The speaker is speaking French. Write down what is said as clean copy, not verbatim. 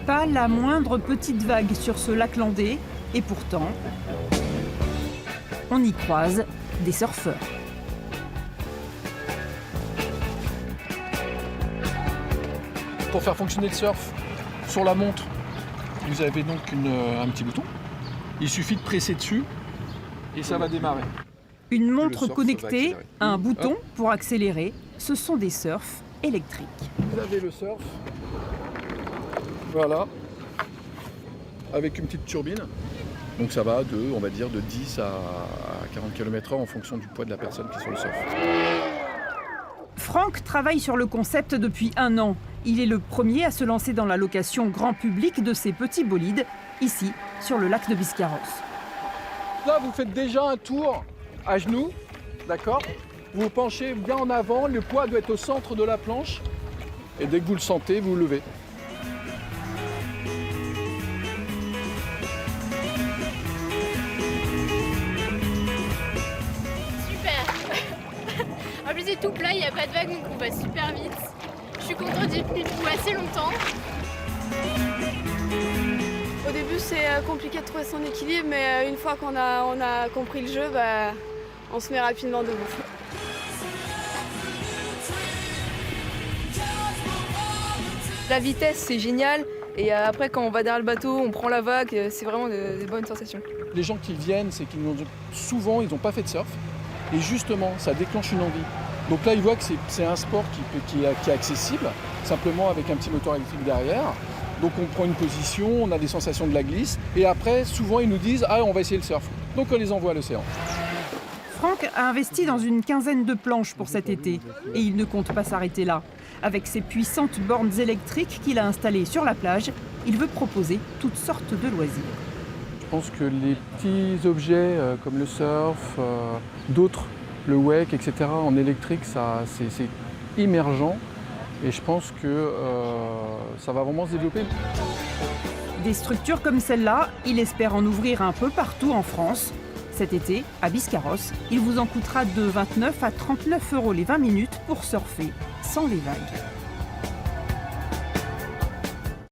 Pas la moindre petite vague sur ce lac landais, et pourtant, on y croise des surfeurs. Pour faire fonctionner le surf, sur la montre, vous avez donc un petit bouton. Il suffit de presser dessus et ça va démarrer. Une montre surf va connectée, accélérer. un bouton pour accélérer, ce sont des surfs électriques. Vous avez le surf, voilà, avec une petite turbine. Donc ça va on va dire, de 10 à 40 km/h en fonction du poids de la personne qui est sur le surf. Franck travaille sur le concept depuis 1 an. Il est le premier à se lancer dans la location grand public de ces petits bolides, ici, sur le lac de Biscarrosse. Là, vous faites déjà un tour à genoux, d'accord? Vous vous penchez bien en avant, le poids doit être au centre de la planche. Et dès que vous le sentez, vous levez. En plus c'est tout plat, il n'y a pas de vague donc on va super vite. Je suis contente d'y être depuis assez longtemps. Au début c'est compliqué de trouver son équilibre, mais une fois qu'on a compris le jeu, on se met rapidement debout. La vitesse c'est génial et après quand on va derrière le bateau, on prend la vague, c'est vraiment des bonnes sensations. Les gens qui viennent, c'est qu'ils souvent ils n'ont pas fait de surf. Et justement, ça déclenche une envie. Donc là, ils voient que c'est un sport qui est accessible, simplement avec un petit moteur électrique derrière. Donc on prend une position, on a des sensations de la glisse. Et après, souvent, ils nous disent « Ah, on va essayer le surf ». Donc on les envoie à l'océan. Franck a investi dans une quinzaine de planches pour cet été. Et il ne compte pas s'arrêter là. Avec ses puissantes bornes électriques qu'il a installées sur la plage, il veut proposer toutes sortes de loisirs. Je pense que les petits objets comme le surf, d'autres, le wake, etc. en électrique, c'est émergent et je pense que ça va vraiment se développer. Des structures comme celle-là, il espère en ouvrir un peu partout en France. Cet été, à Biscarrosse, il vous en coûtera de 29 à 39 € les 20 minutes pour surfer sans les vagues.